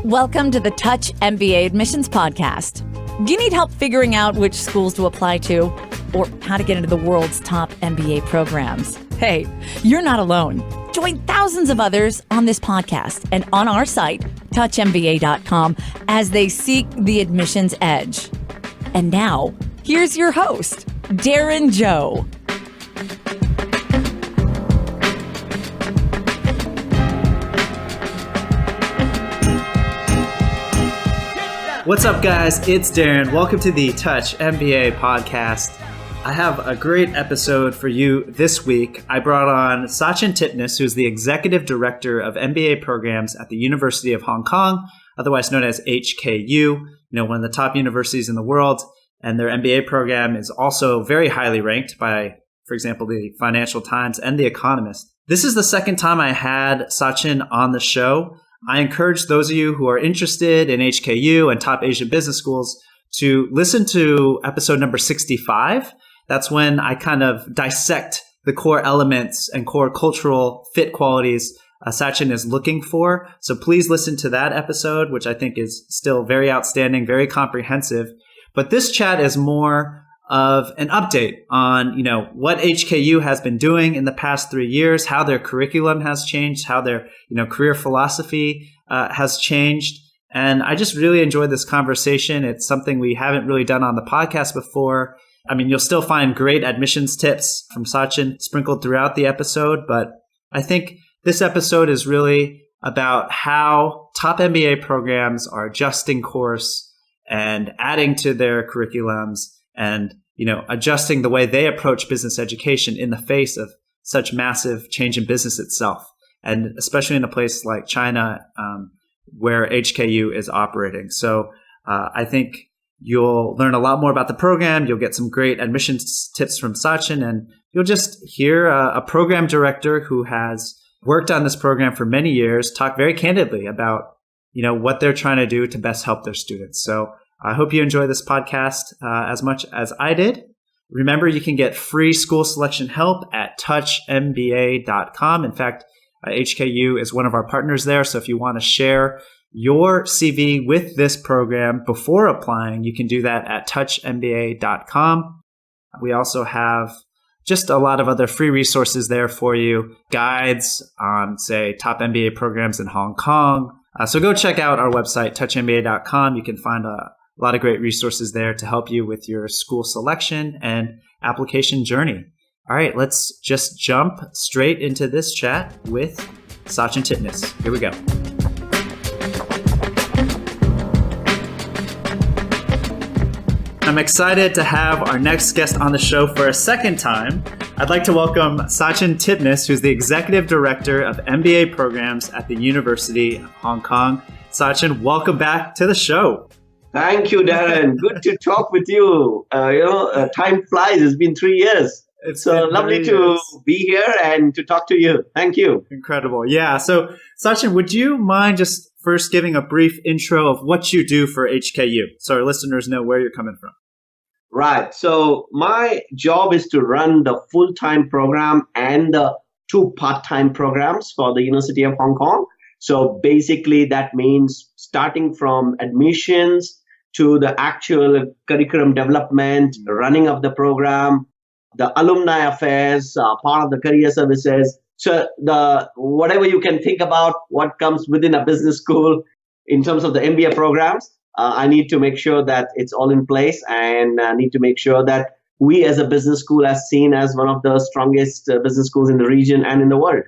Welcome to the Touch MBA Admissions Podcast. Do you need help figuring out which schools to apply to or how to get into the world's top MBA programs? Hey, you're not alone. Join thousands of others on this podcast and on our site, touchmba.com, as they seek the admissions edge. And now, here's your host, Darren Joe. What's up, guys? It's Darren. Welcome to the Touch MBA podcast. I have a great episode for you this week. I brought on Sachin Tipnis, who's the Executive Director of MBA programs at the University of Hong Kong, otherwise known as HKU, one of the top universities in the world. And their MBA program is also very highly ranked by, for example, the Financial Times and The Economist. This is the second time I had Sachin on the show. I encourage those of you who are interested in HKU and top Asian business schools to listen to episode number 65. That's when I kind of dissect the core elements and core cultural fit qualities Sachin is looking for. So please listen to that episode, which I think is still very outstanding, very comprehensive. But this chat is more of an update on, what HKU has been doing in the past 3 years, how their curriculum has changed, how their, career philosophy has changed. And I just really enjoyed this conversation. It's something we haven't really done on the podcast before. I mean, you'll still find great admissions tips from Sachin sprinkled throughout the episode, but I think this episode is really about how top MBA programs are adjusting course and adding to their curriculums and, adjusting the way they approach business education in the face of such massive change in business itself. And especially in a place like China, where HKU is operating. So I think you'll learn a lot more about the program. You'll get some great admissions tips from Sachin, and you'll just hear a program director who has worked on this program for many years talk very candidly about, what they're trying to do to best help their students. So I hope you enjoy this podcast as much as I did. Remember, you can get free school selection help at touchmba.com. In fact, HKU is one of our partners there. So if you want to share your CV with this program before applying, you can do that at touchmba.com. We also have just a lot of other free resources there for you, guides on, say, top MBA programs in Hong Kong. So go check out our website, touchmba.com. You can find a lot of great resources there to help you with your school selection and application journey. All right, let's just jump straight into this chat with Sachin Tipnis. Here we go. I'm excited to have our next guest on the show for a second time. I'd like to welcome Sachin Tipnis, who's the Executive Director of MBA programs at the University of Hong Kong. Sachin, welcome back to the show. Thank you, Darren. Good to talk with you. Time flies. It's been 3 years. It's so lovely to be here and to talk to you. Thank you. Incredible. Yeah. So, Sachin, would you mind just first giving a brief intro of what you do for HKU so our listeners know where you're coming from? Right. So my job is to run the full-time program and the 2 part-time programs for the University of Hong Kong. So basically that means starting from admissions to the actual curriculum development, running of the program, the alumni affairs, part of the career services. So the whatever you can think about what comes within a business school in terms of the MBA programs, I need to make sure that it's all in place, and I need to make sure that we as a business school are seen as one of the strongest business schools in the region and in the world.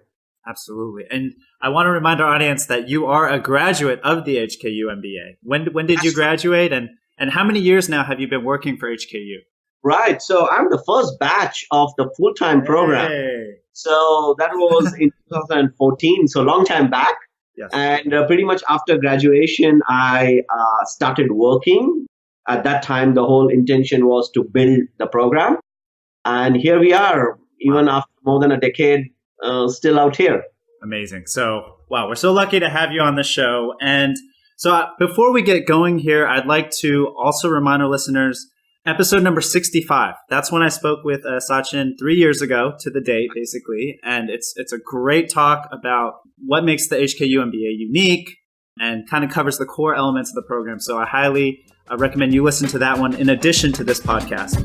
Absolutely. And I want to remind our audience that you are a graduate of the HKU MBA. When did you graduate, and how many years now have you been working for HKU? Right. So I'm the first batch of the full-time program. Hey. So that was in 2014, so long time back. Yes. And pretty much after graduation, I started working. At that time, the whole intention was to build the program. And here we are, even after more than a decade, still out here. Amazing. So, wow, we're so lucky to have you on the show. And so before we get going here, I'd like to also remind our listeners, episode number 65. That's when I spoke with Sachin 3 years ago to the date, basically. And it's a great talk about what makes the HKU MBA unique, and kind of covers the core elements of the program. So I highly recommend you listen to that one in addition to this podcast.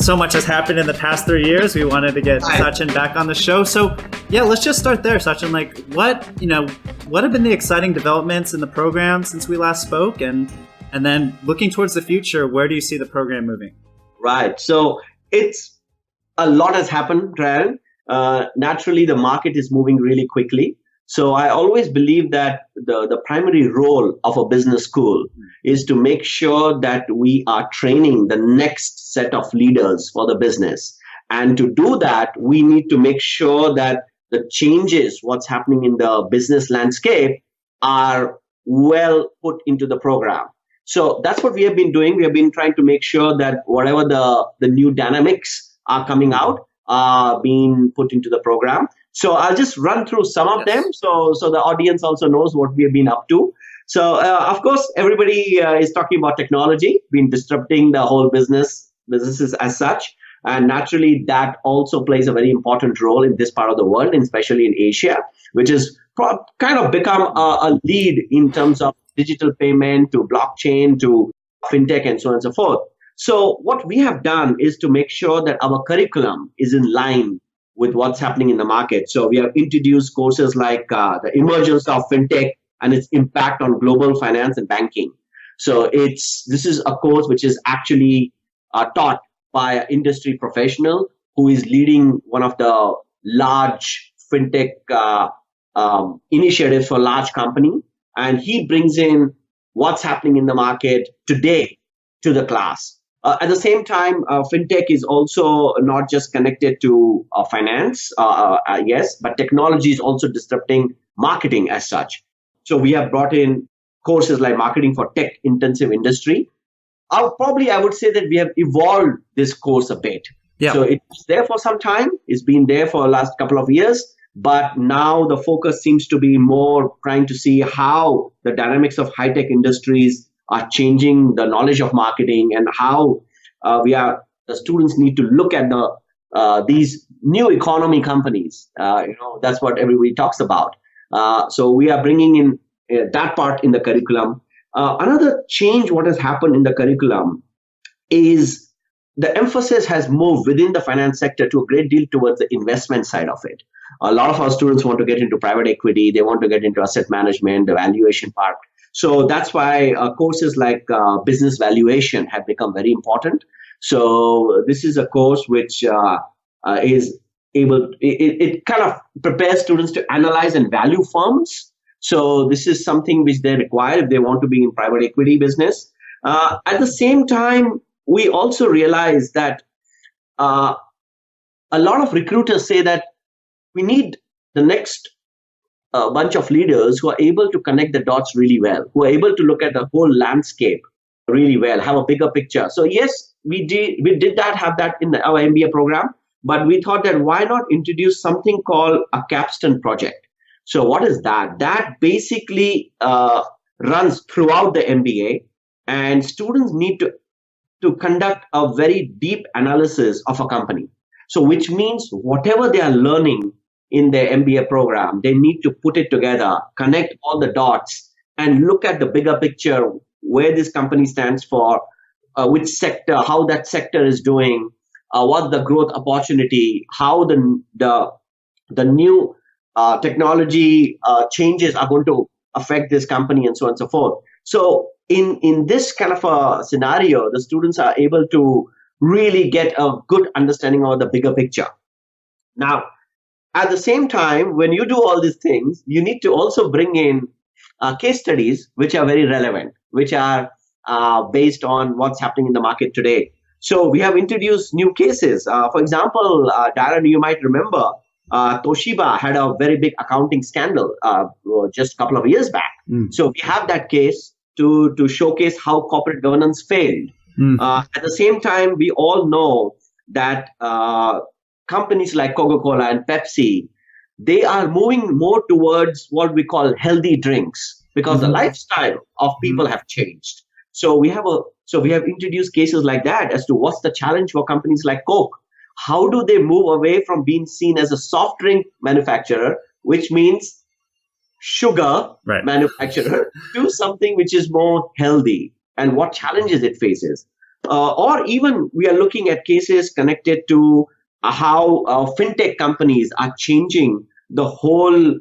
So much has happened in the past 3 years. We wanted to get Sachin back on the show. So yeah, let's just start there, Sachin. Like what have been the exciting developments in the program since we last spoke? And then looking towards the future, where do you see the program moving? Right. So it's a lot has happened, Ryan. Naturally, the market is moving really quickly. So I always believe that the primary role of a business school is to make sure that we are training the next set of leaders for the business. And to do that, we need to make sure that the changes, what's happening in the business landscape, are well put into the program. So that's what we have been doing. We have been trying to make sure that whatever the new dynamics are coming out are being put into the program. So I'll just run through some of them so the audience also knows what we have been up to. So, of course, everybody is talking about technology, been disrupting the whole businesses as such. And naturally, that also plays a very important role in this part of the world, and especially in Asia, which has kind of become a lead in terms of digital payment to blockchain to fintech and so on and so forth. So what we have done is to make sure that our curriculum is in line with what's happening in the market. So we have introduced courses like the emergence of fintech and its impact on global finance and banking. So this is a course which is actually taught by an industry professional who is leading one of the large fintech initiatives for large company. And he brings in what's happening in the market today to the class. At the same time, fintech is also not just connected to finance, yes, but technology is also disrupting marketing as such. So we have brought in courses like marketing for tech-intensive industry. I would say that we have evolved this course a bit. Yeah. So it's there for some time. It's been there for the last couple of years. But now the focus seems to be more trying to see how the dynamics of high-tech industries are changing the knowledge of marketing and how the students need to look at these new economy companies. That's what everybody talks about. So we are bringing in that part in the curriculum. Another change what has happened in the curriculum is the emphasis has moved within the finance sector to a great deal towards the investment side of it. A lot of our students want to get into private equity. They want to get into asset management, the valuation part. So that's why courses like business valuation have become very important. So this is a course which is able, it kind of prepares students to analyze and value firms. So this is something which they require if they want to be in private equity business. At the same time, we also realize that a lot of recruiters say that we need the next bunch of leaders who are able to connect the dots really well, who are able to look at the whole landscape really well, have a bigger picture. So yes, we did have that in our MBA program, but we thought that why not introduce something called a capstone project. So what is that? That basically runs throughout the MBA, and students need to conduct a very deep analysis of a company. So which means whatever they are learning in their MBA program, they need to put it together, connect all the dots, and look at the bigger picture, where this company stands for, which sector, how that sector is doing, what the growth opportunity, how the new technology changes are going to affect this company, and so on and so forth. So in this kind of a scenario, the students are able to really get a good understanding of the bigger picture. Now, at the same time, when you do all these things, you need to also bring in case studies which are very relevant, which are based on what's happening in the market today. So we have introduced new cases. For example, Darren, you might remember Toshiba had a very big accounting scandal just a couple of years back. So we have that case to showcase how corporate governance failed. At the same time, we all know that companies like Coca-Cola and Pepsi, they are moving more towards what we call healthy drinks because the lifestyle of people have changed. So we have introduced cases like that as to what's the challenge for companies like Coke. how do they move away from being seen as a soft drink manufacturer, which means sugar manufacturer, to something which is more healthy, and what challenges it faces. Or even we are looking at cases connected to how fintech companies are changing the whole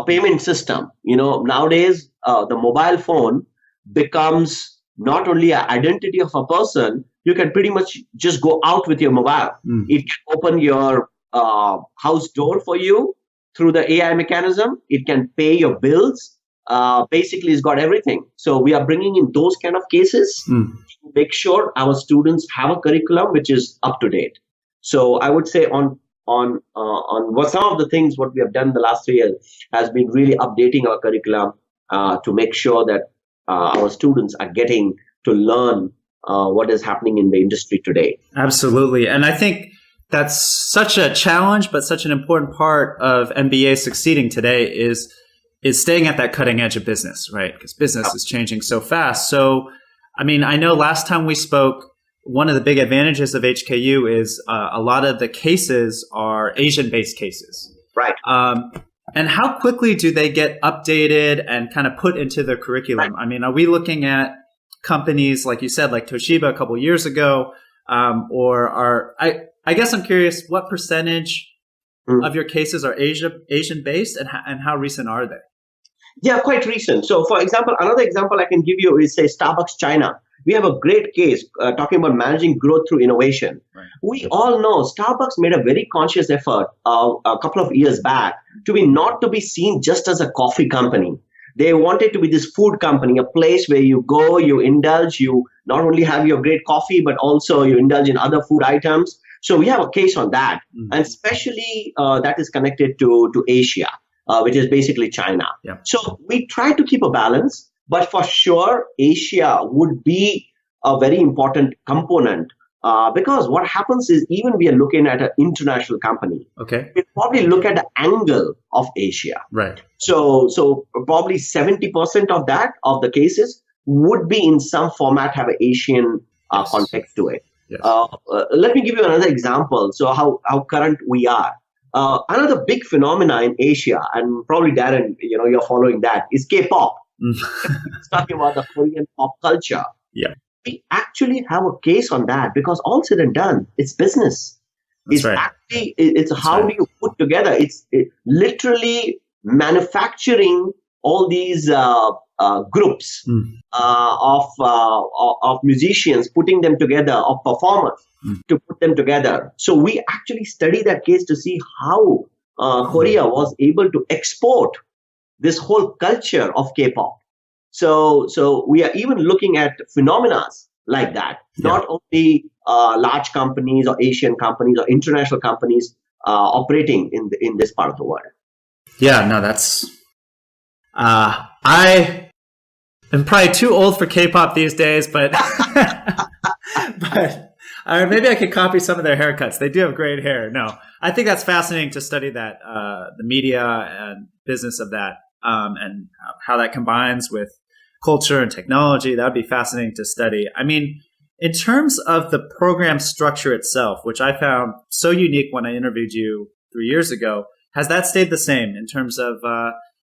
payment system. Nowadays, the mobile phone becomes not only an identity of a person, you can pretty much just go out with your mobile. It can open your house door for you through the AI mechanism. It can pay your bills. Basically, it's got everything. So we are bringing in those kind of cases to make sure our students have a curriculum which is up to date. So I would say on what some of the things what we have done the last 3 years has been really updating our curriculum to make sure that our students are getting to learn what is happening in the industry today. Absolutely. And I think that's such a challenge, but such an important part of MBA succeeding today is staying at that cutting edge of business, right? Because business is changing so fast. So, I mean, I know last time we spoke, one of the big advantages of HKU is a lot of the cases are Asian-based cases. Right. And how quickly do they get updated and kind of put into the curriculum? Right. I mean, are we looking at companies, like you said, like Toshiba a couple of years ago, I guess I'm curious, what percentage of your cases are Asian-based and how recent are they? Yeah, quite recent. So, for example, another example I can give you is, say, Starbucks China. We have a great case talking about managing growth through innovation. Right. We all know Starbucks made a very conscious effort a couple of years back to be seen just as a coffee company. They wanted to be this food company, a place where you go, you indulge, you not only have your great coffee, but also you indulge in other food items. So we have a case on that, and especially that is connected to Asia, which is basically China. Yeah. So we try to keep a balance, but for sure, Asia would be a very important component because what happens is even we are looking at an international company. Okay. We probably look at the angle of Asia. Right. So probably 70% of the cases would be in some format have an Asian context to it. Yes. Let me give you another example. So how current we are. Another big phenomena in Asia, and probably Darren, you're following that, is K-pop. It's talking about the Korean pop culture. Yeah. We actually have a case on that because all said and done, it's business. That's it's right. Actually, it's That's how right. do you put together? It's literally manufacturing all these groups of musicians, putting them together, of performers to put them together. So we actually study that case to see how Korea was able to export this whole culture of K-pop. So we are even looking at phenomena like that, not only large companies or Asian companies or international companies operating in this part of the world. Yeah, no, that's... I am probably too old for K-pop these days, but maybe I could copy some of their haircuts. They do have great hair. No, I think that's fascinating to study that, the media and business of that, and how that combines with culture and technology. That would be fascinating to study. I mean, in terms of the program structure itself, which I found so unique when I interviewed you 3 years ago, has that stayed the same in terms of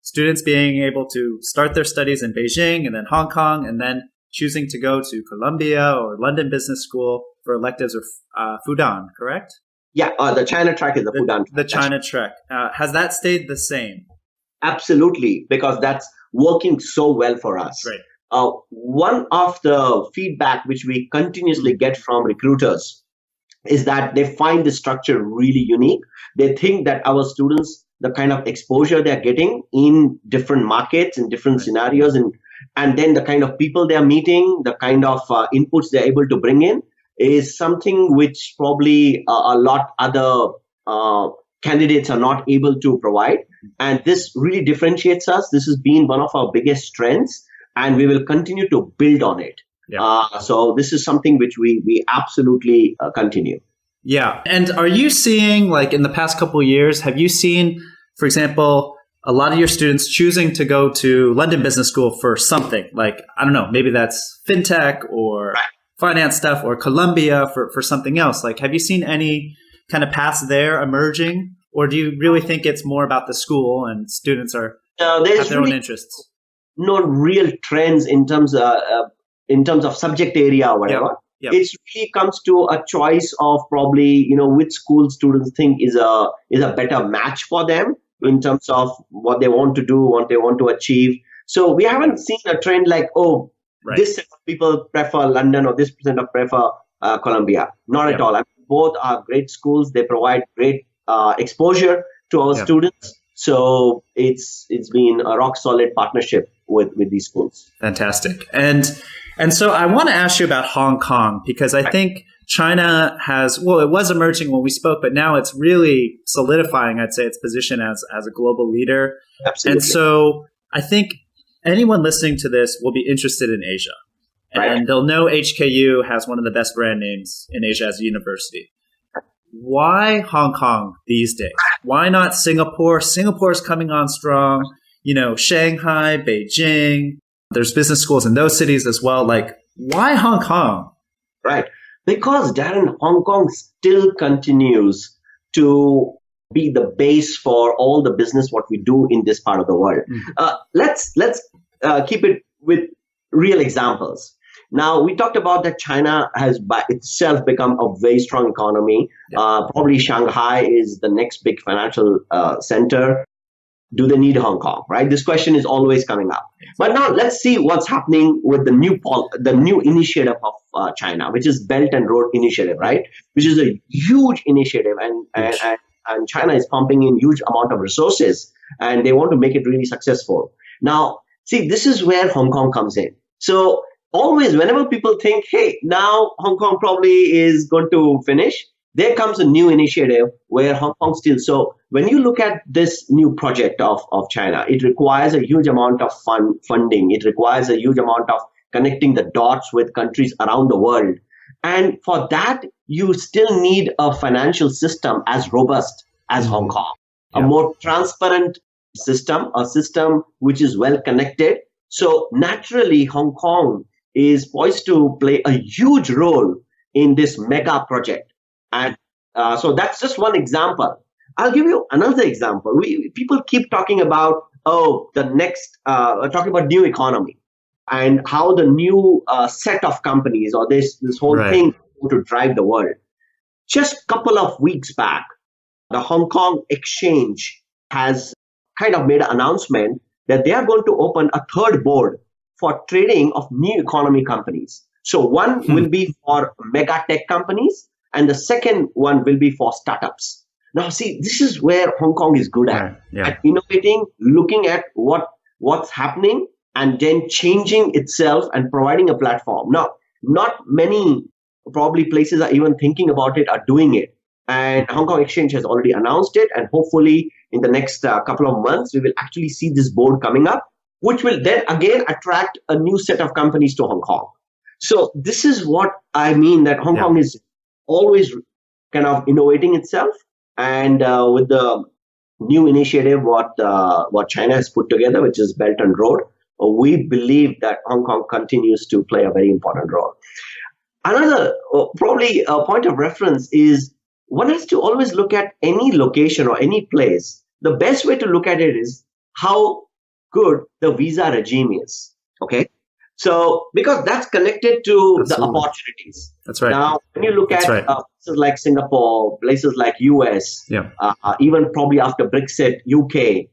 students being able to start their studies in Beijing and then Hong Kong and then choosing to go to Columbia or London Business School for electives or Fudan, correct? Yeah, the China track is the Fudan track. The China track. Has that stayed the same? Absolutely, because that's working so well for us. Right. One of the feedback which we continuously get from recruiters is that they find the structure really unique. They think that our students, the kind of exposure they're getting in different markets, in different scenarios, and then the kind of people they're meeting, the kind of inputs they're able to bring in is something which probably a lot other candidates are not able to provide. And this really differentiates us. This has been one of our biggest strengths, and we will continue to build on it. Yeah. So this is something which we absolutely continue. Yeah. And are you seeing, like in the past couple of years, have you seen, for example, a lot of your students choosing to go to London Business School for something like, I don't know, maybe that's fintech or finance stuff, or Columbia for something else? Like, have you seen any kind of paths there emerging? Or do you really think it's more about the school and students have their own interests? No real trends in terms of subject area or whatever. Yep. It really comes to a choice of probably, which school students think is a better match for them in terms of what they want to do, what they want to achieve. So we haven't seen a trend like, this set of people prefer London or this percent of prefer Columbia. Not at all. I mean, both are great schools. They provide great exposure to our students. So it's been a rock solid partnership with these schools. Fantastic. And so I want to ask you about Hong Kong, because I think China it was emerging when we spoke, but now it's really solidifying, I'd say, its position as a global leader. Absolutely. And so I think anyone listening to this will be interested in Asia. And they'll know HKU has one of the best brand names in Asia as a university. Why Hong Kong these days? Why not Singapore? Singapore's coming on strong. Shanghai, Beijing. There's business schools in those cities as well. Like, why Hong Kong? Right. Because, Darren, Hong Kong still continues to be the base for all the business what we do in this part of the world. Let's keep it with real examples. Now, we talked about that China has by itself become a very strong economy. Probably Shanghai is the next big financial center. Do they need Hong Kong, right? This question is always coming up. But now let's see what's happening with the new initiative of China, which is Belt and Road Initiative, right? Which is a huge initiative, and China is pumping in huge amount of resources, and they want to make it really successful. Now, see, this is where Hong Kong comes in. So always, whenever people think, hey, now Hong Kong probably is going to finish, there comes a new initiative where Hong Kong still. So when you look at this new project of China, it requires a huge amount of funding. It requires a huge amount of connecting the dots with countries around the world. And for that, you still need a financial system as robust as Hong Kong, a more transparent system, a system which is well connected. So naturally, Hong Kong is poised to play a huge role in this mega project. And so that's just one example. I'll give you another example. People keep talking about, talking about new economy and how the new set of companies or this whole thing to drive the world. Just a couple of weeks back, the Hong Kong Exchange has kind of made an announcement that they are going to open a third board for trading of new economy companies. So one will be for mega tech companies, and the second one will be for startups. Now, see, this is where Hong Kong is good at innovating, looking at what's happening, and then changing itself and providing a platform. Now, not many probably places are even thinking about it, are doing it. And Hong Kong Exchange has already announced it. And hopefully in the next couple of months, we will actually see this board coming up, which will then again attract a new set of companies to Hong Kong. So this is what I mean, that Hong Kong is always kind of innovating itself. And with the new initiative, what China has put together, which is Belt and Road, we believe that Hong Kong continues to play a very important role. Another probably a point of reference is one has to always look at any location or any place. The best way to look at it is how good the visa regime is. Okay. So, because that's connected to the opportunities. That's right. Now, when you look at places like Singapore, places like US, even probably after Brexit, UK,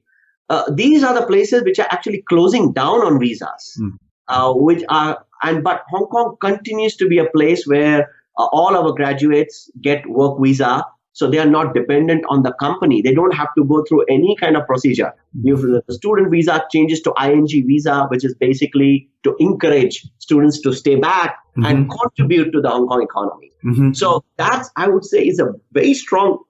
these are the places which are actually closing down on visas, but Hong Kong continues to be a place where all our graduates get work visa. So they are not dependent on the company. They don't have to go through any kind of procedure. The student visa changes to ING visa, which is basically to encourage students to stay back and contribute to the Hong Kong economy. So that's, I would say, is a very strong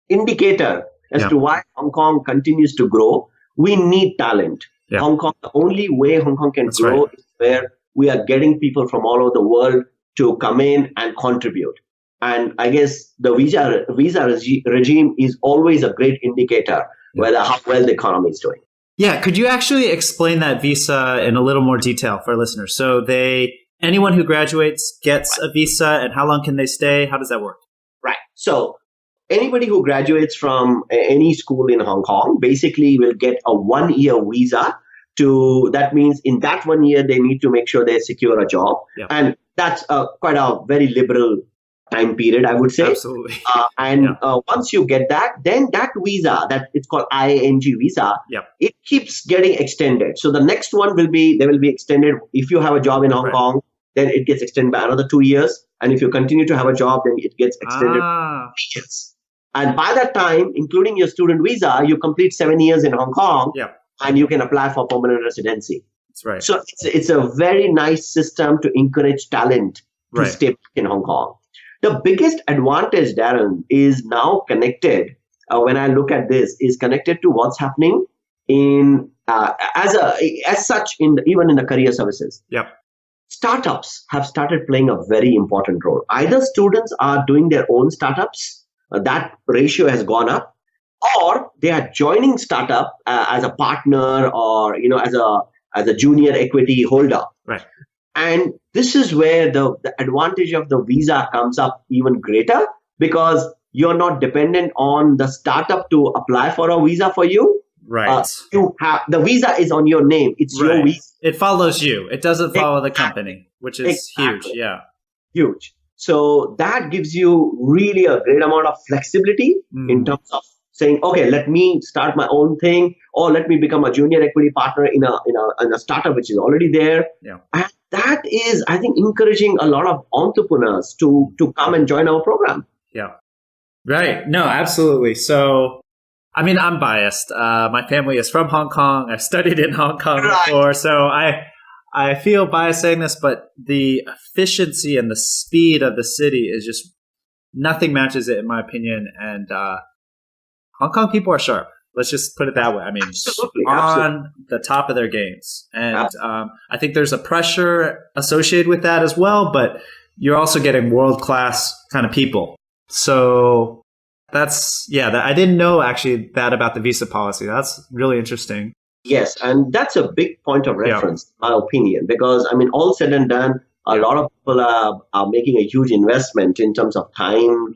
indicator as to why Hong Kong continues to grow. We need talent. Hong Kong, the only way Hong Kong can grow is where we are getting people from all over the world to come in and contribute. And I guess the visa regime is always a great indicator whether how well the economy is doing. Yeah, could you actually explain that visa in a little more detail for our listeners? So anyone who graduates gets a visa, and how long can they stay? How does that work? Right. So anybody who graduates from any school in Hong Kong basically will get a 1-year visa. That means in that 1 year, they need to make sure they secure a job. Yeah. And that's quite a very liberal time period, I would say. Absolutely. Once you get that, then that visa, that it's called IANG visa, it keeps getting extended. So the next one will be extended. If you have a job in Hong Kong, then it gets extended by another 2 years. And if you continue to have a job, then it gets extended by 3 years. And by that time, including your student visa, you complete 7 years in Hong Kong. And you can apply for permanent residency. That's right. So it's a very nice system to encourage talent to stay in Hong Kong. The biggest advantage, Darren, is now connected. When I look at this, is connected to what's happening in as such even in the career services. Startups have started playing a very important role. Either students are doing their own startups, that ratio has gone up, or they are joining startup as a partner or as a junior equity holder. And this is where the advantage of the visa comes up even greater, because you're not dependent on the startup to apply for a visa for you. You have the visa is on your name. It's your visa. It follows you. It doesn't follow the company, which is huge. Huge. So that gives you really a great amount of flexibility in terms of saying, okay, let me start my own thing, or let me become a junior equity partner in a startup which is already there. And that is, I think, encouraging a lot of entrepreneurs to come and join our program. Right. No, absolutely. So, I mean, I'm biased. My family is from Hong Kong. I've studied in Hong Kong before, so I feel biased saying this, but the efficiency and the speed of the city is just nothing matches it, in my opinion. And Hong Kong people are sharp. Let's just put it that way. I mean, on the top of their games. And I think there's a pressure associated with that as well, but you're also getting world-class kind of people. So that's, I didn't know actually that about the visa policy. That's really interesting. Yes, and that's a big point of reference, in my opinion, because, I mean, all said and done, a lot of people are making a huge investment in terms of time,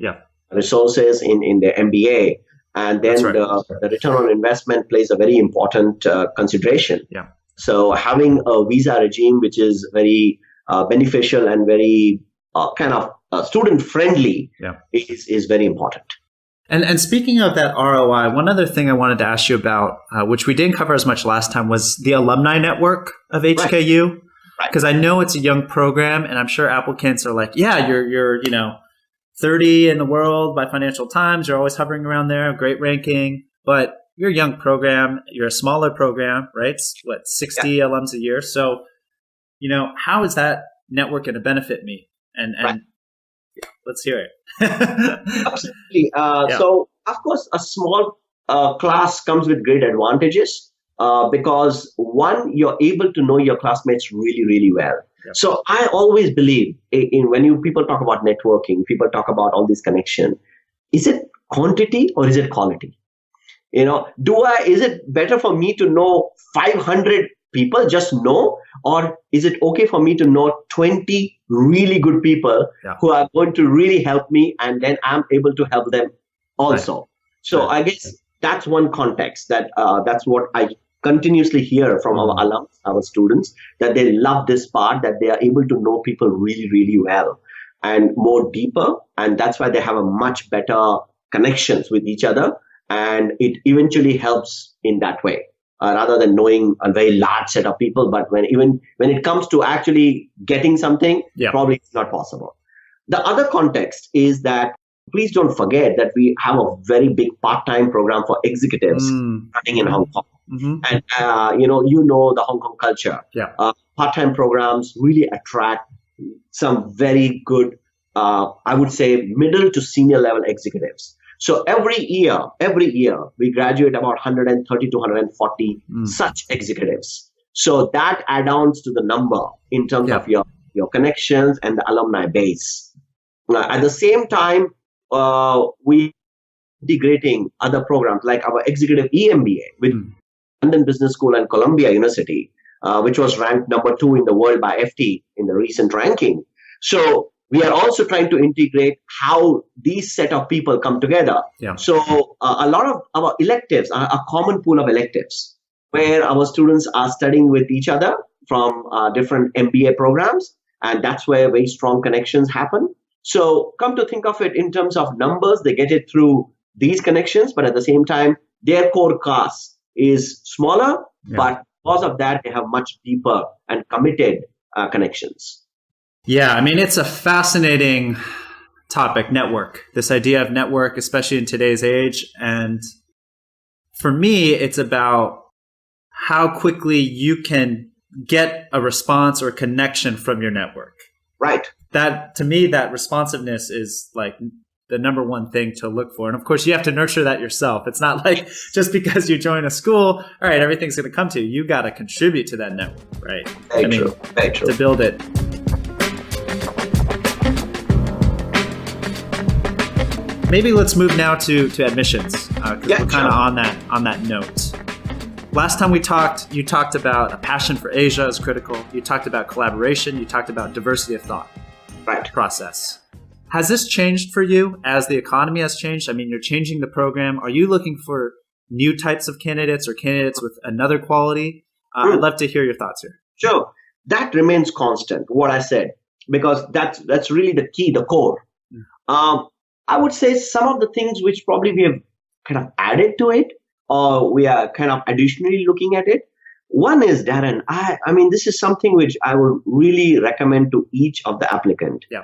resources in their MBA. And then the return on investment plays a very important consideration. So having a visa regime which is very beneficial and very kind of student-friendly is very important. And speaking of that ROI, one other thing I wanted to ask you about, which we didn't cover as much last time, was the alumni network of HKU. Because I know it's a young program, and I'm sure applicants are like, you're 30 in the world by Financial Times. You're always hovering around there, great ranking. But you're a young program. You're a smaller program, right? 60 alums a year. So, how is that network going to benefit me? And let's hear it. Absolutely. So, of course, a small class comes with great advantages because, one, you're able to know your classmates really, really well. So I always believe in when people talk about networking, people talk about all these connections. Is it quantity or is it quality? Is it better for me to know 500 people, just know, or is it okay for me to know 20 really good people who are going to really help me, and then I'm able to help them also? So I guess that's one context that's what I continuously hear from our alums, our students, that they love this part, that they are able to know people really, really well and more deeper. And that's why they have a much better connections with each other. And it eventually helps in that way, rather than knowing a very large set of people. But when it comes to actually getting something, probably it's not possible. The other context is that please don't forget that we have a very big part-time program for executives running in Hong Kong. And, the Hong Kong culture. Part-time programs really attract some very good, I would say, middle to senior level executives. So every year, we graduate about 130 to 140 such executives. So that adds to the number in terms of your connections and the alumni base. At the same time, we integrating other programs like our Executive EMBA with London Business School and Columbia University, which was ranked number 2 in the world by FT in the recent ranking. So we are also trying to integrate how these set of people come together. Yeah. So a lot of our electives are a common pool of electives where our students are studying with each other from different MBA programs. And that's where very strong connections happen. So come to think of it in terms of numbers, they get it through these connections, but at the same time, their core class is smaller, but because of that, they have much deeper and committed connections. Yeah, I mean, it's a fascinating topic, network, this idea of network, especially in today's age. And for me, it's about how quickly you can get a response or connection from your network. Right. That, to me, that responsiveness is like the number one thing to look for. And of course, you have to nurture that yourself. It's not like just because you join a school, all right, everything's going to come to you. You got to contribute to that network, right? Very true. To build it. Maybe let's move now to admissions, because we're kind of on that note. Last time we talked, you talked about a passion for Asia is critical. You talked about collaboration. You talked about diversity of thought process. Has this changed for you as the economy has changed? I mean, you're changing the program. Are you looking for new types of candidates or candidates with another quality? I'd love to hear your thoughts here. Sure. That remains constant, what I said, because that's really the key, the core. I would say some of the things which probably we have kind of added to it, or we are kind of additionally looking at it. One is, Darren, I mean, this is something which I would really recommend to each of the applicant. Yeah.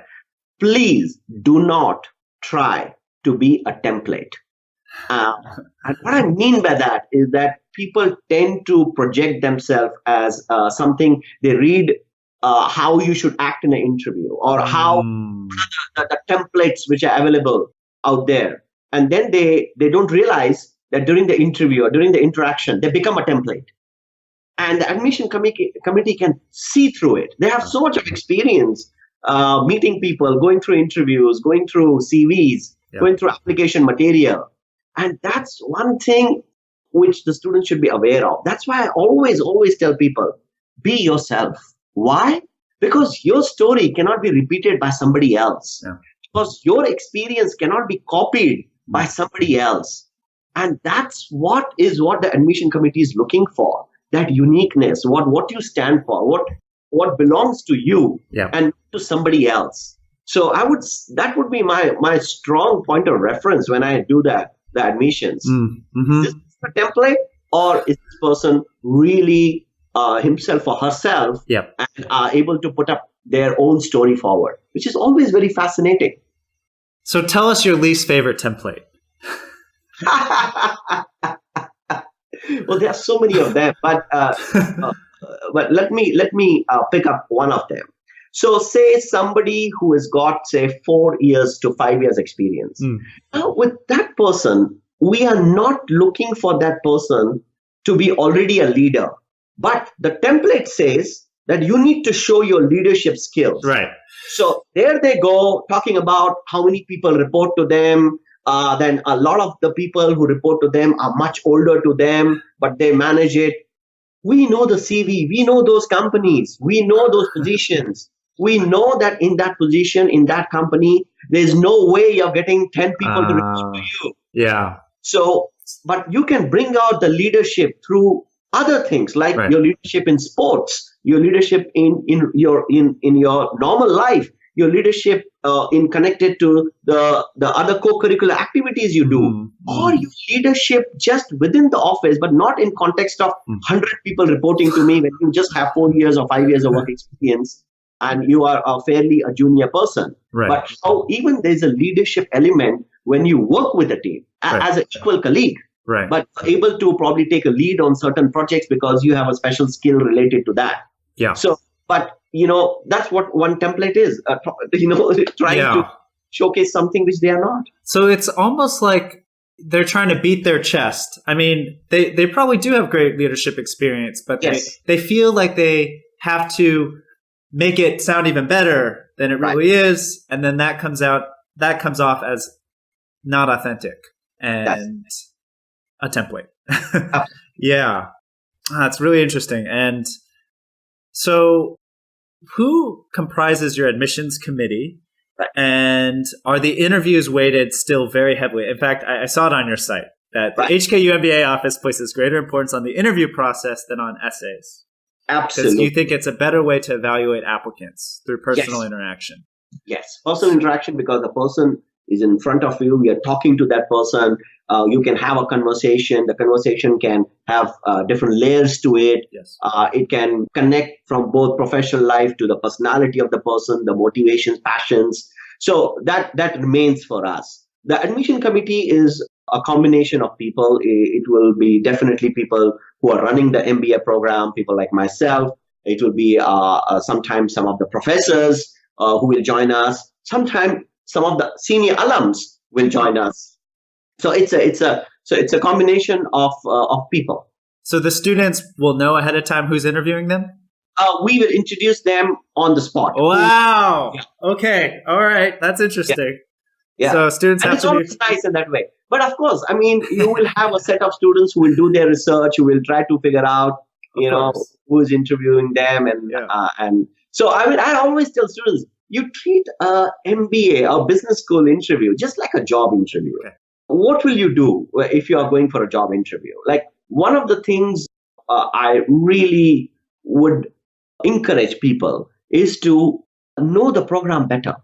Please do not try to be a template. And what I mean by that is that people tend to project themselves as something they read how you should act in an interview or how the templates which are available out there. And then they don't realize that during the interview or during the interaction, they become a template. And the admission committee can see through it. They have so much of experience meeting people, going through interviews, going through CVs, going through application material. And that's one thing which the students should be aware of. That's why I always tell people, be yourself. Why? Because your story cannot be repeated by somebody else. Yeah. Because your experience cannot be copied by somebody else. And that's what the admission committee is looking for. That uniqueness, what you stand for, what belongs to you and to somebody else. So that would be my strong point of reference when I do the admissions. Is this a template, or is this person really himself or herself and are able to put up their own story forward, which is always very fascinating. So tell us your least favorite template. Well, there are so many of them, but let me pick up one of them. So say somebody who has got, say, 4 years to 5 years experience. Now, with that person, we are not looking for that person to be already a leader. But the template says that you need to show your leadership skills. Right. So there they go, talking about how many people report to them. Then a lot of the people who report to them are much older to them, but they manage it. We know the CV. We know those companies. We know those positions. We know that in that position, in that company, there's no way you're getting 10 people to report to you. Yeah. So, but you can bring out the leadership through other things like your leadership in sports, your leadership in your normal life, your leadership in connected to the other co-curricular activities you do, or your leadership just within the office, but not in context of 100 people reporting to me when you just have 4 years or 5 years of work experience and you are a junior person. Right. But how even there's a leadership element when you work with a team as an equal colleague. Right. But able to probably take a lead on certain projects because you have a special skill related to that. Yeah. So, but that's what one template is. Trying to showcase something which they are not. So it's almost like they're trying to beat their chest. I mean, they probably do have great leadership experience, but they feel like they have to make it sound even better than it really is, and then that comes off as not authentic and a template. Yeah. It's really interesting. And so who comprises your admissions committee? Right. And are the interviews weighted still very heavily? In fact, I saw it on your site that the HKU MBA office places greater importance on the interview process than on essays. Absolutely. Because you think it's a better way to evaluate applicants through personal interaction. Yes, personal interaction, because the person is in front of you. We are talking to that person. You can have a conversation. The conversation can have different layers to it. Yes. It can connect from both professional life to the personality of the person, the motivations, passions. So that remains for us. The admission committee is a combination of people. It will be definitely people who are running the MBA program, people like myself. It will be sometimes some of the professors who will join us. Sometimes some of the senior alums will join us. So it's a combination of people. So the students will know ahead of time who's interviewing them? We will introduce them on the spot. Wow. Yeah. Okay. All right. That's interesting. Yeah. So students and have it's to be always nice in that way. But of course, I mean, you will have a set of students who will do their research, who will try to figure out, who is interviewing them, and so I mean, I always tell students, you treat a MBA, a business school interview, just like a job interview. Okay. What will you do if you are going for a job interview? Like, one of the things I really would encourage people is to know the program better.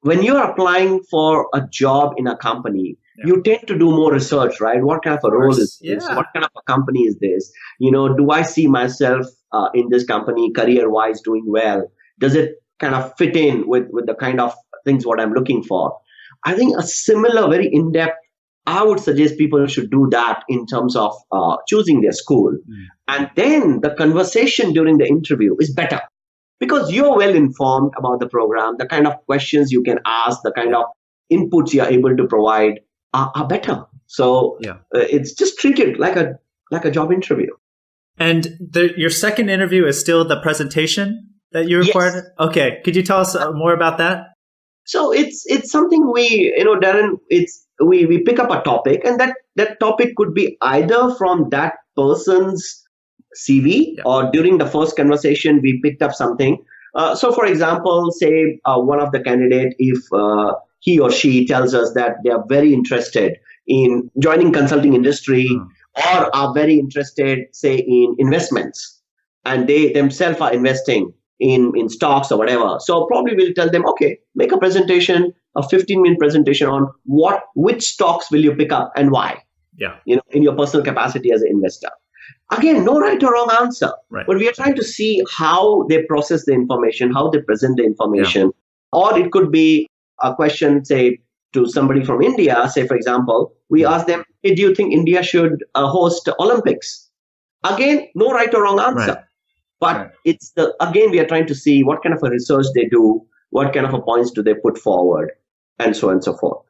When you're applying for a job in a company, you tend to do more research, right? What kind of a role is this? What kind of a company is this? Do I see myself in this company career-wise doing well? Does it kind of fit in with the kind of things what I'm looking for? I think a similar, very in-depth, I would suggest people should do that in terms of choosing their school. And then the conversation during the interview is better because you're well informed about the program, the kind of questions you can ask, the kind of inputs you're able to provide are better. So it's just treated like a job interview. And your second interview is still the presentation that you required? Yes. Okay. Could you tell us more about that? So it's something Darren, we pick up a topic, and that topic could be either from that person's CV or during the first conversation we picked up something. So for example, say one of the candidate, if he or she tells us that they are very interested in joining consulting industry or are very interested, say, in investments, and they themselves are investing in stocks or whatever. So probably we'll tell them, okay, make a presentation, a 15-minute presentation on which stocks will you pick up and why, in your personal capacity as an investor. Again, no right or wrong answer, but we are trying to see how they process the information, how they present the information. Or it could be a question, say, to somebody from India, say, for example, we ask them, hey, do you think India should host Olympics? Again, no right or wrong answer. But again, we are trying to see what kind of a research they do, what kind of a points do they put forward, and so on and so forth.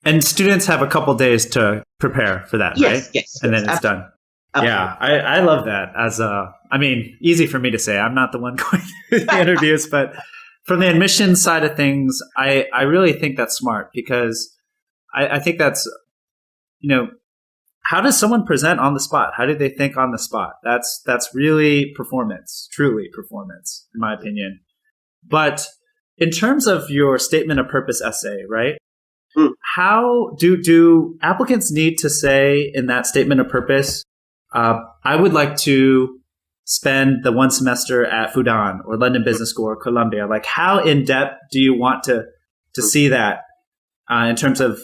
And students have a couple days to prepare for that, right? Yes. And then it's done. Absolutely. Yeah, I love that. Easy for me to say. I'm not the one going to the interviews, but from the admissions side of things, I really think that's smart because I think that's, how does someone present on the spot? How do they think on the spot? That's really performance, truly performance, in my opinion. But in terms of your statement of purpose essay, right? How do applicants need to say in that statement of purpose, I would like to spend the one semester at Fudan or London Business School or Columbia? Like, how in depth do you want to see that in terms of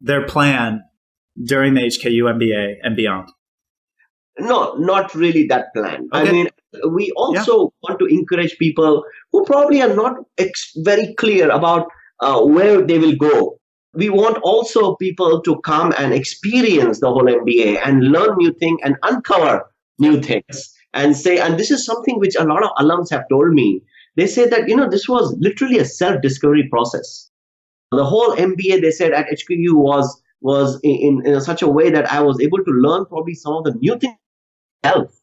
their plan during the HKU MBA and beyond? No, not really that plan. Okay. I mean, we also want to encourage people who probably are not very clear about where they will go. We want also people to come and experience the whole MBA and learn new things and uncover new things and say, and this is something which a lot of alums have told me. They say that, this was literally a self-discovery process. The whole MBA, they said, at HKU was in such a way that I was able to learn probably some of the new things myself.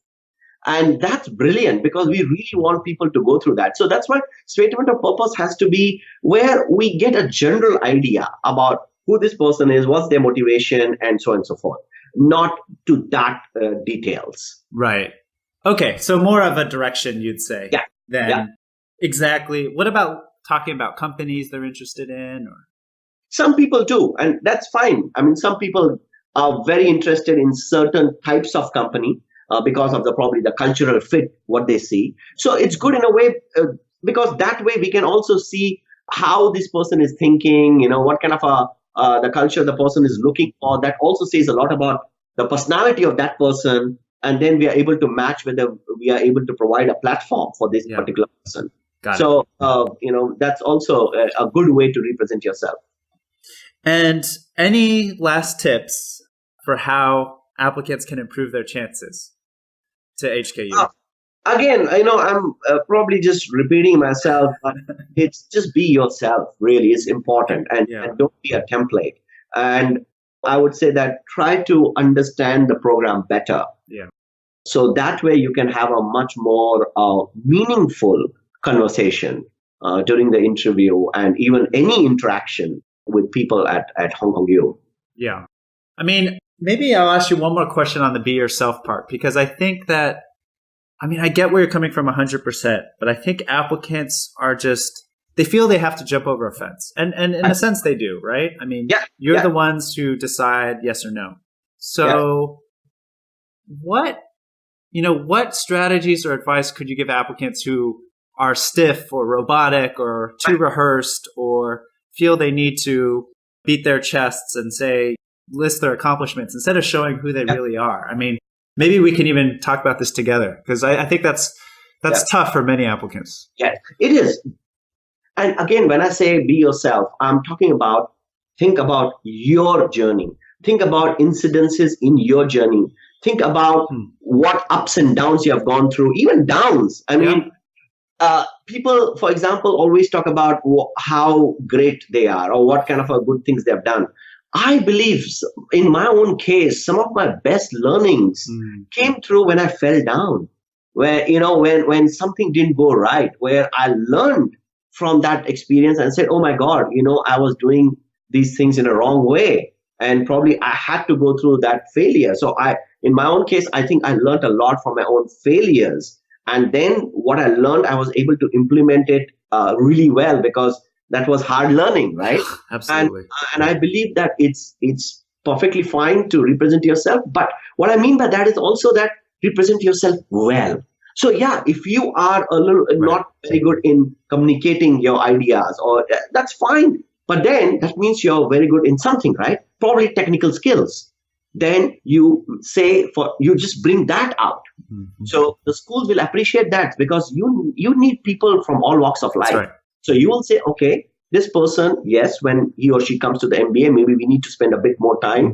And that's brilliant because we really want people to go through that. So that's why statement of purpose has to be where we get a general idea about who this person is, what's their motivation, and so on and so forth. Not to that details. Right. Okay. So more of a direction, you'd say. Exactly. What about talking about companies they're interested in? Or Some people do, and that's fine. I mean, some people are very interested in certain types of company because of probably the cultural fit, what they see. So it's good in a way because that way we can also see how this person is thinking, what kind of the culture the person is looking for. That also says a lot about the personality of that person. And then we are able to match whether we are able to provide a platform for this particular person. So, that's also a good way to represent yourself. And any last tips for how applicants can improve their chances to HKU? Again, I'm probably just repeating myself, but it's just be yourself, really. It's important. And don't be a template. And I would say that try to understand the program better. Yeah. So that way you can have a much more meaningful conversation during the interview and even any interaction with people at Hong Kong U. Yeah. I mean, maybe I'll ask you one more question on the be yourself part, because I think that, I get where you're coming from 100%, but I think applicants are they feel they have to jump over a fence. And in a sense they do, right? You're the ones who decide yes or no. So what strategies or advice could you give applicants who are stiff or robotic or too rehearsed or feel they need to beat their chests and list their accomplishments instead of showing who they really are? Maybe we can even talk about this together, because I think that's tough for many applicants. Yes, it is. And again, when I say be yourself, I'm talking about think about your journey. Think about incidences in your journey. Think about what ups and downs you have gone through, even downs. People, for example, always talk about how great they are or what kind of good things they have done. I believe in my own case, some of my best learnings came through when I fell down, where, when something didn't go right, where I learned from that experience and said, oh my God, I was doing these things in a wrong way. And probably I had to go through that failure. So in my own case, I think I learned a lot from my own failures. And then what I learned, I was able to implement it really well, because that was hard learning, right? Absolutely. And I believe that it's perfectly fine to represent yourself. But what I mean by that is also that represent yourself well. So if you are a little not very good in communicating your ideas, or that's fine. But then that means you're very good in something, right? Probably technical skills. Then you you just bring that out. Mm-hmm. So the schools will appreciate that, because you need people from all walks of life. That's right. So you will say, okay, this person, yes, when he or she comes to the MBA, maybe we need to spend a bit more time,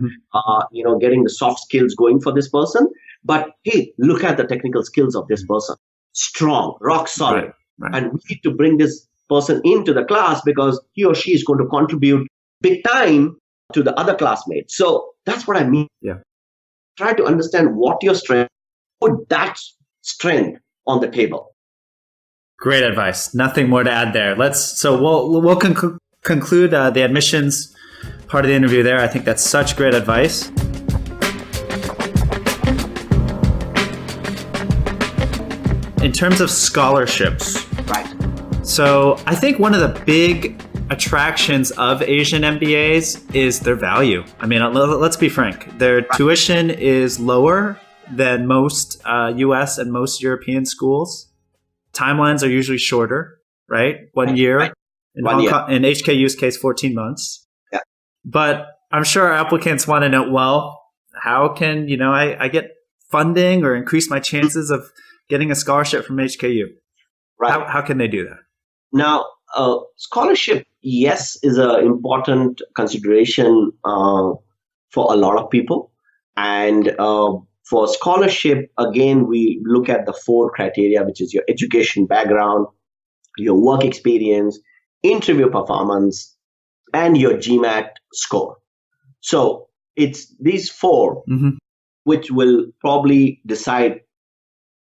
getting the soft skills going for this person. But hey, look at the technical skills of this person. Strong, rock solid. Right. And we need to bring this person into the class because he or she is going to contribute big time to the other classmates. So that's what I mean. Yeah. Try to understand what your strength, put that strength on the table. Great advice. Nothing more to add there. We'll conclude the admissions part of the interview there. I think that's such great advice. In terms of scholarships, right? So I think one of the big attractions of Asian MBAs is their value. Let's be frank. Their tuition is lower than most US and most European schools. Timelines are usually shorter, right? 1 year. Right. In HKU's case, 14 months. Yeah. But I'm sure applicants want to know, well, how can, I get funding or increase my chances of getting a scholarship from HKU? Right. How can they do that? Now, scholarship, yes, is an important consideration for a lot of people. And for scholarship, again, we look at the 4 criteria, which is your education background, your work experience, interview performance, and your GMAT score. So it's these 4 which will probably decide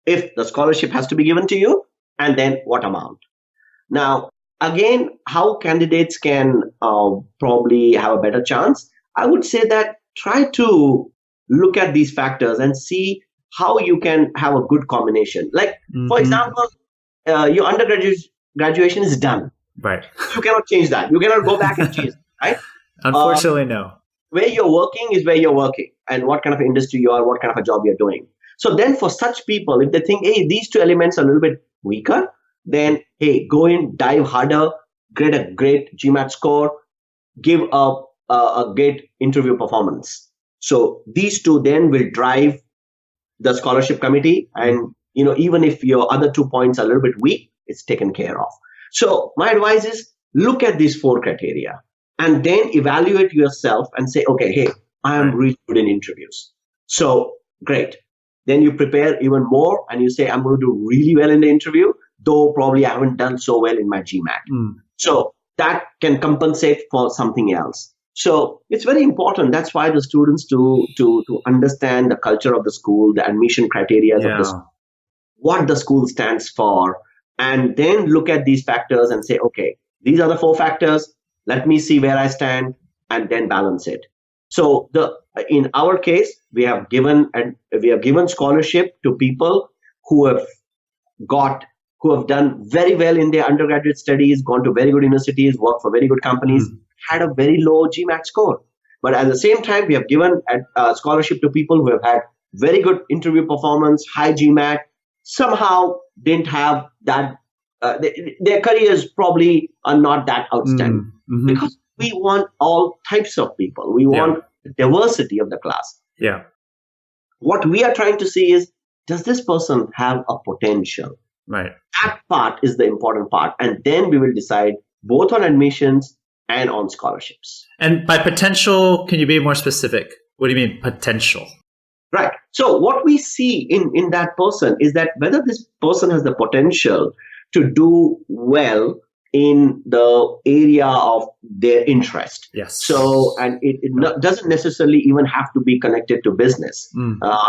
if the scholarship has to be given to you, and then what amount. Now, again, how candidates can probably have a better chance, I would say that try to look at these factors and see how you can have a good combination. Like, for example, your undergraduation is done. Right. You cannot change that. You cannot go back and change it, right? Unfortunately, no. Where you're working is where you're working, and what kind of industry you are, what kind of a job you're doing. So then for such people, if they think, hey, these two elements are a little bit weaker, then, hey, go in, dive harder, get a great GMAT score, give a great interview performance. So these two then will drive the scholarship committee. And, even if your other 2 points are a little bit weak, it's taken care of. So my advice is look at these 4 criteria and then evaluate yourself and say, okay, hey, I am really good in interviews. So great. Then you prepare even more and you say, I'm going to do really well in the interview, though probably I haven't done so well in my GMAT. So that can compensate for something else. So it's very important. That's why the students to understand the culture of the school, the admission criteria of the school, what the school stands for, and then look at these factors and say, okay, these are the 4 factors. Let me see where I stand and then balance it. So in our case, we have given scholarship to people who have done very well in their undergraduate studies, gone to very good universities, worked for very good companies, had a very low GMAT score. But at the same time, we have given scholarship to people who have had very good interview performance, high GMAT, somehow didn't have that. Their careers probably are not that outstanding because we want all types of people. We want diversity of the class. Yeah. What we are trying to see is, does this person have a potential? Right. That part is the important part. And then we will decide both on admissions and on scholarships. And by potential, can you be more specific? What do you mean potential? Right. So what we see in that person is that whether this person has the potential to do well in the area of their interest. Yes. So, and it doesn't necessarily even have to be connected to business.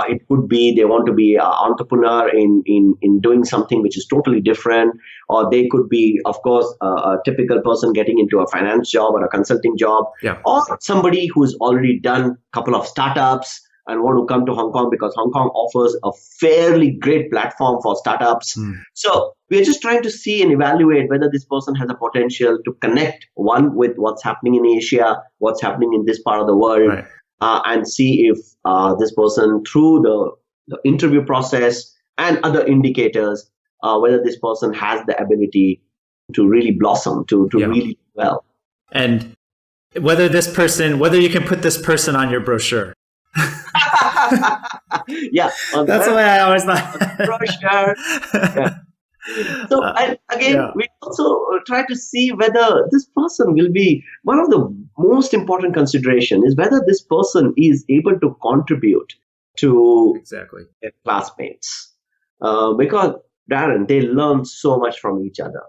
It could be they want to be an entrepreneur in doing something which is totally different, or they could be, of course, a typical person getting into a finance job or a consulting job, or somebody who's already done a couple of startups and want to come to Hong Kong because Hong Kong offers a fairly great platform for startups. So we're just trying to see and evaluate whether this person has a potential to connect, one, with what's happening in Asia, what's happening in this part of the world, and see if this person, through the interview process and other indicators, whether this person has the ability to really blossom, to really do well. And whether you can put this person on your brochure. That's the way I always thought. Brochure. So and again, we also try to see whether this person will be, one of the most important consideration is whether this person is able to contribute to their classmates. Because Darren, they learn so much from each other.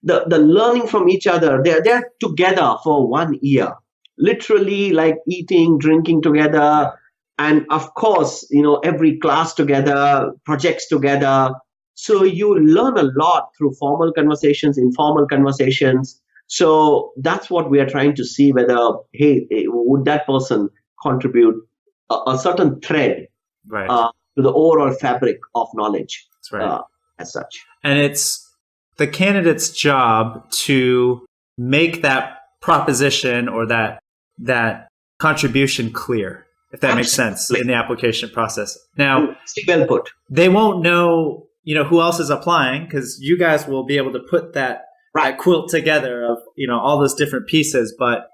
The learning from each other, they're together for 1 year, literally like eating, drinking together. And of course, every class together, projects together. So you learn a lot through formal conversations, informal conversations. So that's what we are trying to see, whether, hey, would that person contribute a certain thread to the overall fabric of knowledge as such. And it's the candidate's job to make that proposition or that contribution clear, if that makes sense, in the application process. Now, well put. They won't know, who else is applying, because you guys will be able to put that quilt together of, all those different pieces. But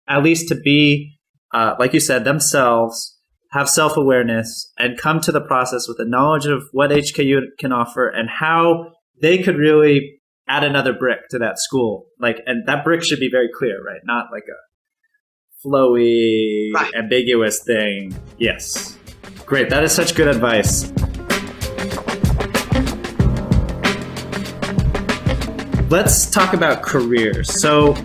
at least to be, like you said, themselves, have self-awareness, and come to the process with a knowledge of what HKU can offer and how they could really add another brick to that school. And that brick should be very clear, right? Not like a flowy, ambiguous thing. Yes. Great. That is such good advice. Let's talk about careers. So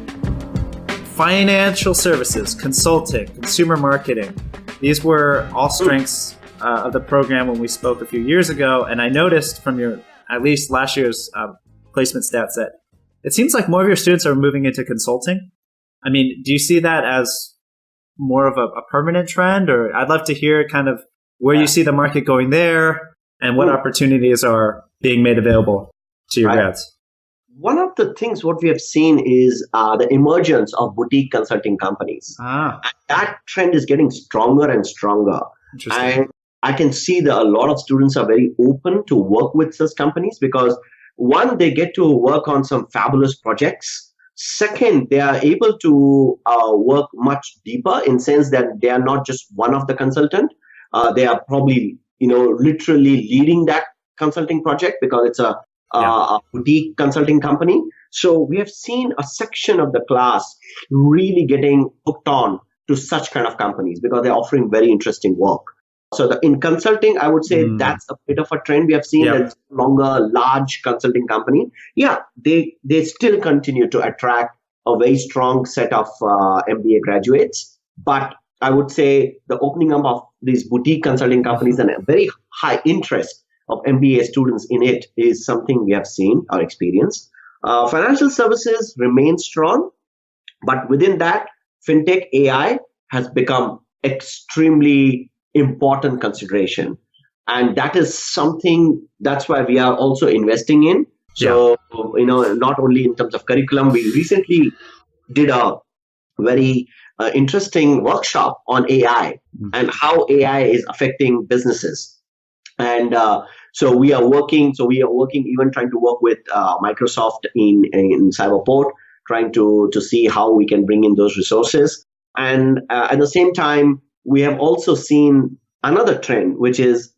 financial services, consulting, consumer marketing, these were all strengths of the program when we spoke a few years ago. And I noticed from your, at least last year's placement stats, that it seems like more of your students are moving into consulting. I mean, do you see that as more of a permanent trend? Or I'd love to hear kind of where you see the market going there and what opportunities are, being made available to your Right. grads? One of the things what we have seen is the emergence of boutique consulting companies. Ah, And that trend is getting stronger and stronger. interesting. And I can see that a lot of students are very open to work with such companies because one, they get to work on some fabulous projects. Second, they are able to work much deeper in sense that they are not just one of the consultant. They are probably, literally leading that consulting project because it's a boutique consulting company. So we have seen a section of the class really getting hooked on to such kind of companies because they're offering very interesting work. So in consulting, I would say that's a bit of a trend we have seen. Yeah. That's no longer a large consulting company. Yeah, they still continue to attract a very strong set of MBA graduates. But I would say the opening up of these boutique consulting companies and a very high interest of MBA students in it is something we have seen or experienced. Financial services remain strong, but within that, fintech AI has become extremely important consideration. And that is something that's why we are also investing in. So, not only in terms of curriculum, we recently did a very interesting workshop on AI and how AI is affecting businesses. And so we are working even trying to work with Microsoft in Cyberport, trying to see how we can bring in those resources. And at the same time, we have also seen another trend, which is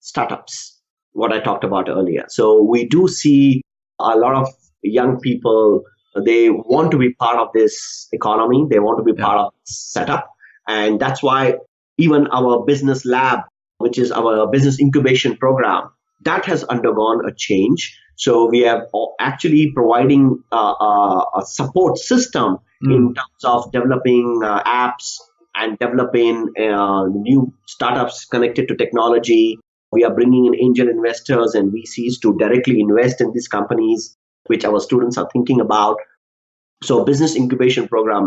startups, what I talked about earlier. So we do see a lot of young people, they want to be part of this economy. They want to be part of this setup. And that's why even our business lab, which is our business incubation program, that has undergone a change. So we are actually providing a support system in terms of developing apps and developing new startups connected to technology. We are bringing in angel investors and VCs to directly invest in these companies, which our students are thinking about. So business incubation program,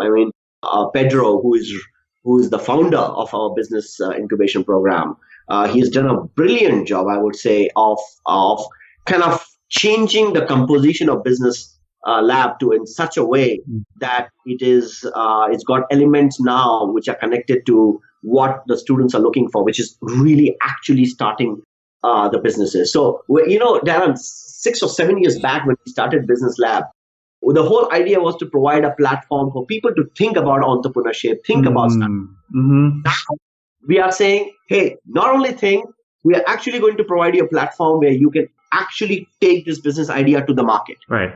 Pedro, who is the founder of our business incubation program, he's done a brilliant job, I would say, of kind of changing the composition of business lab to in such a way that it's got elements now which are connected to what the students are looking for, which is really actually starting the businesses. So, Darren, 6 or 7 years back when we started Business Lab, the whole idea was to provide a platform for people to think about entrepreneurship, think about stuff. Now we are saying, hey, not only think, we are actually going to provide you a platform where you can actually take this business idea to the market. Right.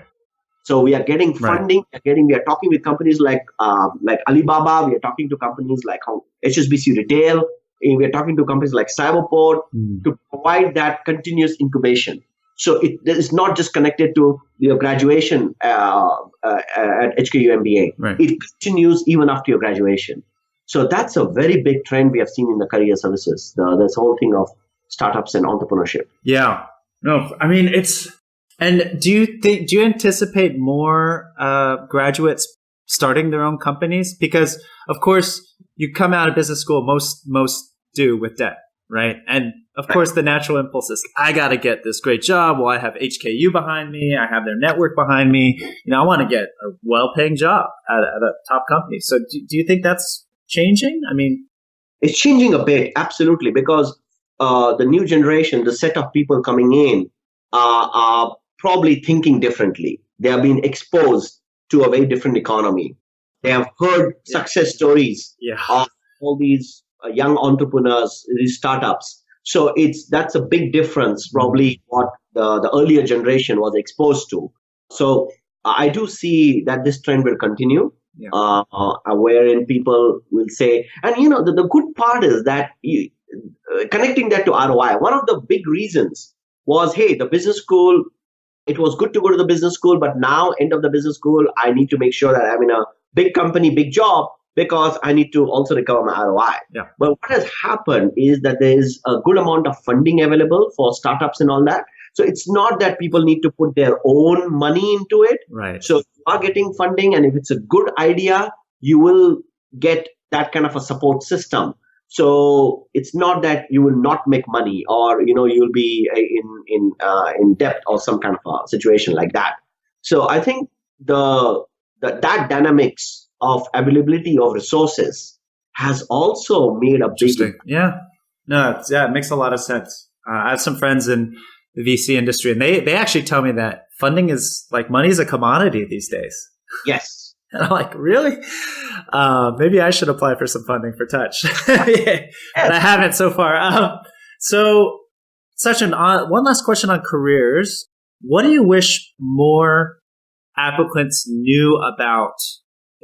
So we are getting funding. We are talking with companies like Alibaba. We are talking to companies like HSBC Retail. We are talking to companies like Cyberport to provide that continuous incubation. So it is not just connected to your graduation at HKU MBA. Right. It continues even after your graduation. So that's a very big trend we have seen in the career services. This whole thing of startups and entrepreneurship. Yeah. No, And do you anticipate more graduates starting their own companies? Because of course you come out of business school, most do with debt, right? And of course the natural impulse is, I got to get this great job. Well, I have HKU behind me. I have their network behind me. I want to get a well-paying job at a top company. So do you think that's changing? It's changing a bit, absolutely, because the new generation, the set of people coming in are probably thinking differently. They have been exposed to a very different economy. They have heard success stories of all these young entrepreneurs, these startups. So that's a big difference, probably what the earlier generation was exposed to. So I do see that this trend will continue, wherein people will say, and the good part is that connecting that to ROI, one of the big reasons was, hey, the business school, it was good to go to the business school, but now end of the business school, I need to make sure that I'm in a big company, big job, because I need to also recover my ROI. Yeah. But what has happened is that there is a good amount of funding available for startups and all that. So it's not that people need to put their own money into it. Right. So you are getting funding, and if it's a good idea, you will get that kind of a support system. So it's not that you will not make money, or you'll be in debt or some kind of a situation like that. So I think that dynamics of availability of resources has also made a big Interesting. Yeah. No, it makes a lot of sense. I have some friends in the VC industry, and they actually tell me that funding is like money is a commodity these days. Yes. And I'm like, really? Maybe I should apply for some funding for Touch. But I haven't so far. So, Sachin, one last question on careers. What do you wish more applicants knew about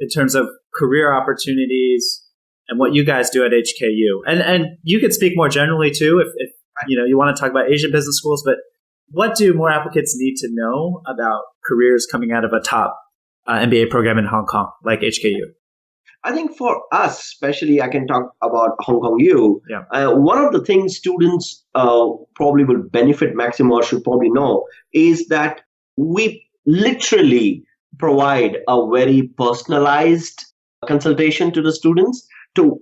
in terms of career opportunities and what you guys do at HKU? And you could speak more generally too if you want to talk about Asian business schools, but what do more applicants need to know about careers coming out of a top MBA program in Hong Kong, like HKU? I think for us, especially, I can talk about Hong Kong U. Yeah. One of the things students probably will benefit maximum or should probably know is that we literally provide a very personalized consultation to the students.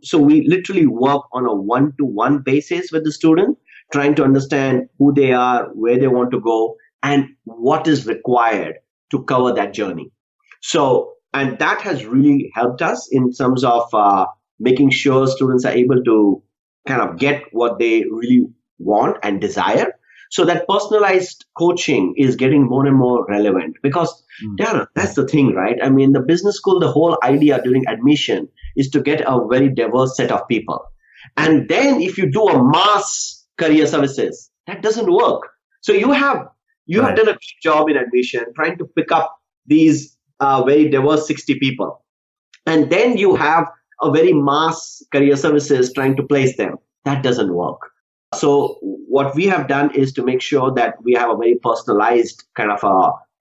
So we literally work on a one-to-one basis with the student, trying to understand who they are, where they want to go, and what is required to cover that journey. So, and that has really helped us in terms of making sure students are able to kind of get what they really want and desire. So that personalized coaching is getting more and more relevant because that's the thing, right? I mean, the business school, the whole idea during admission is to get a very diverse set of people. And then if you do a mass career services, that doesn't work. So you have done a good job in admission trying to pick up these very diverse 60 people. And then you have a very mass career services trying to place them. That doesn't work. So what we have done is to make sure that we have a very personalized kind of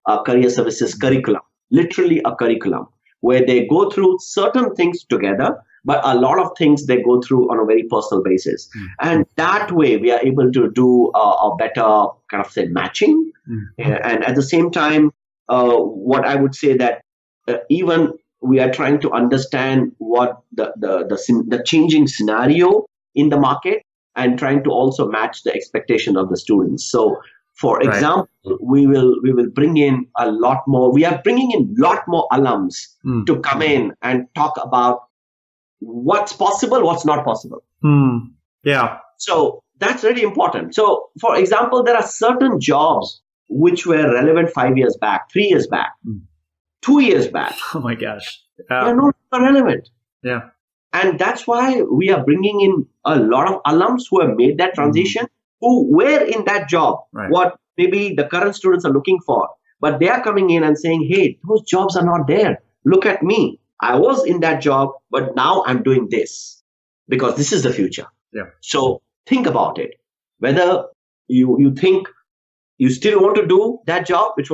a career services curriculum, literally a curriculum where they go through certain things together, but a lot of things they go through on a very personal basis. And that way we are able to do a better kind of matching. And at the same time, what I would say that even we are trying to understand what the changing scenario in the market and trying to also match the expectation of the students. So, for example, we will bring in a lot more. We are bringing in a lot more alums to come in and talk about what's possible, what's not possible. Yeah. So that's really important. So, for example, there are certain jobs which were relevant 5 years back, 3 years back, 2 years back. Oh my gosh. They're no longer relevant. Yeah. And that's why we are bringing in a lot of alums who have made that transition, who were in that job, what maybe the current students are looking for. But they are coming in and saying, hey, those jobs are not there. Look at me. I was in that job, but now I'm doing this because this is the future. Yeah. So think about it. Whether you think you still want to do that job, which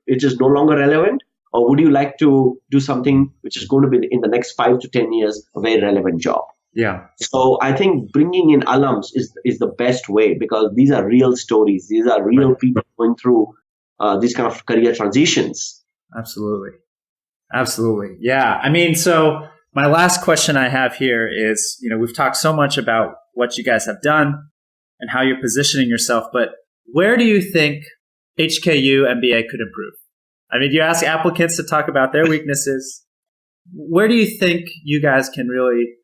is no longer relevant, or would you like to do something which is going to be in the next 5 to 10 years a very relevant job? Yeah. So I think bringing in alums is the best way because these are real stories. These are real people going through these kind of career transitions. Absolutely. Yeah. I mean, so my last question I have here is, we've talked so much about what you guys have done and how you're positioning yourself, but where do you think HKU MBA could improve? I mean, you ask applicants to talk about their weaknesses. Where do you think you guys can really,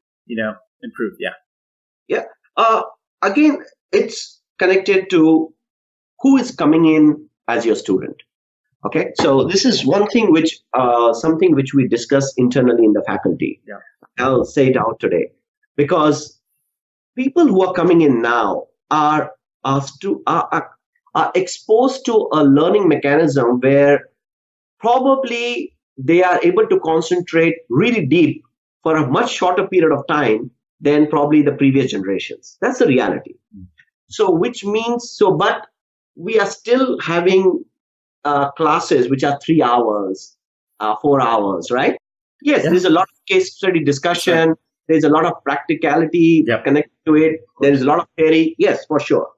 improve? Yeah. Again, it's connected to who is coming in as your student. Okay. So this is one thing something which we discuss internally in the faculty. Yeah. I'll say it out today because people who are coming in now are exposed to a learning mechanism where probably they are able to concentrate really deep for a much shorter period of time than probably the previous generations. That's the reality. So which means, but we are still having classes which are 3 hours, 4 hours, right? Yes, there's a lot of case study discussion. Right. There's a lot of practicality connected to it. There is a lot of theory. Yes, for sure.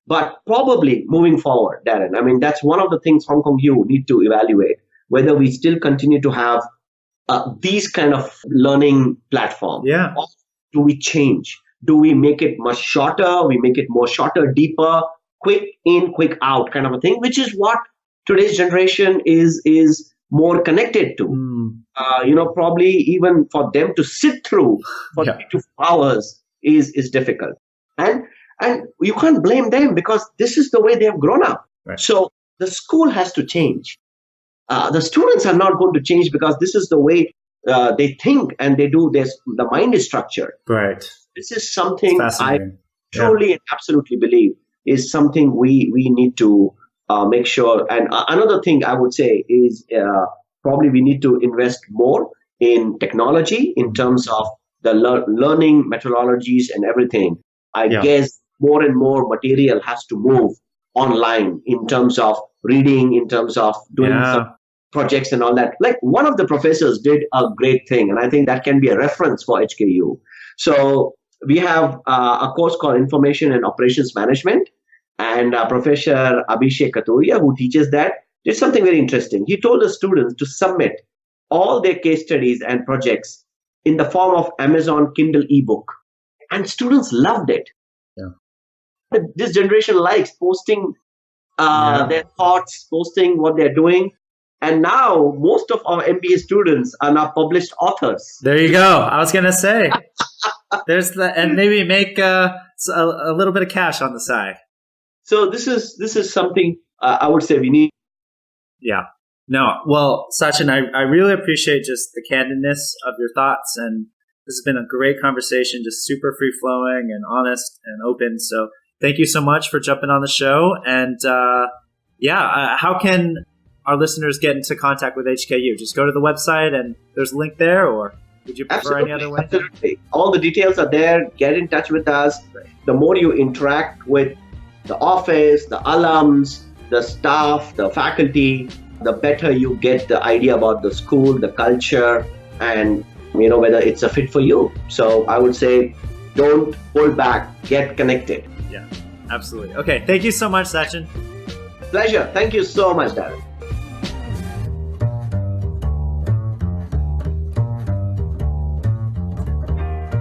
But probably moving forward, Darren, I mean, that's one of the things Hong Kong U need to evaluate, whether we still continue to have these kind of learning platform. Yeah. Or do we change? Do we make it much shorter? We make it more shorter, deeper, quick in, quick out kind of a thing, which is what today's generation is more connected to. Probably even for them to sit through for 3 to 4 hours is difficult. And you can't blame them because this is the way they have grown up. Right. So the school has to change. The students are not going to change because this is the way they think and they do this. The mind is structured. Right. This is something I Yeah. truly and absolutely believe is something we need to make sure. And another thing I would say is probably we need to invest more in technology in terms of the learning methodologies and everything. I guess more and more material has to move online in terms of reading, in terms of doing some projects and all that. Like one of the professors did a great thing, and I think that can be a reference for HKU. So we have a course called Information and Operations Management, and Professor Abhishek Katuria, who teaches that, did something very interesting. He told the students to submit all their case studies and projects in the form of Amazon Kindle ebook. And students loved it. Yeah. This generation likes posting their thoughts, posting what they're doing. And now most of our MBA students are now published authors. There you go. I was going to say, and maybe make a little bit of cash on the side. So this is something I would say we need. Yeah. No. Well, Sachin, I really appreciate just the candidness of your thoughts, and this has been a great conversation, just super free flowing and honest and open. So thank you so much for jumping on the show. And how can our listeners get into contact with HKU? Just go to the website and there's a link there, or would you prefer any other way? Absolutely. All the details are there. Get in touch with us. The more you interact with the office, the alums, the staff, the faculty, the better you get the idea about the school, the culture, and whether it's a fit for you. So I would say don't hold back. Get connected. Yeah, absolutely. Okay. Thank you so much, Sachin. Pleasure. Thank you so much, Darren.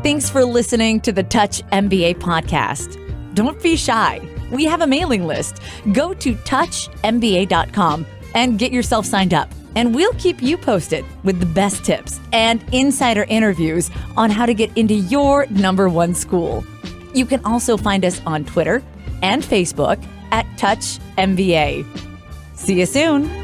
Thanks for listening to the Touch MBA podcast. Don't be shy. We have a mailing list. Go to touchmba.com and get yourself signed up. And we'll keep you posted with the best tips and insider interviews on how to get into your number one school. You can also find us on Twitter and Facebook at Touch MBA. See you soon.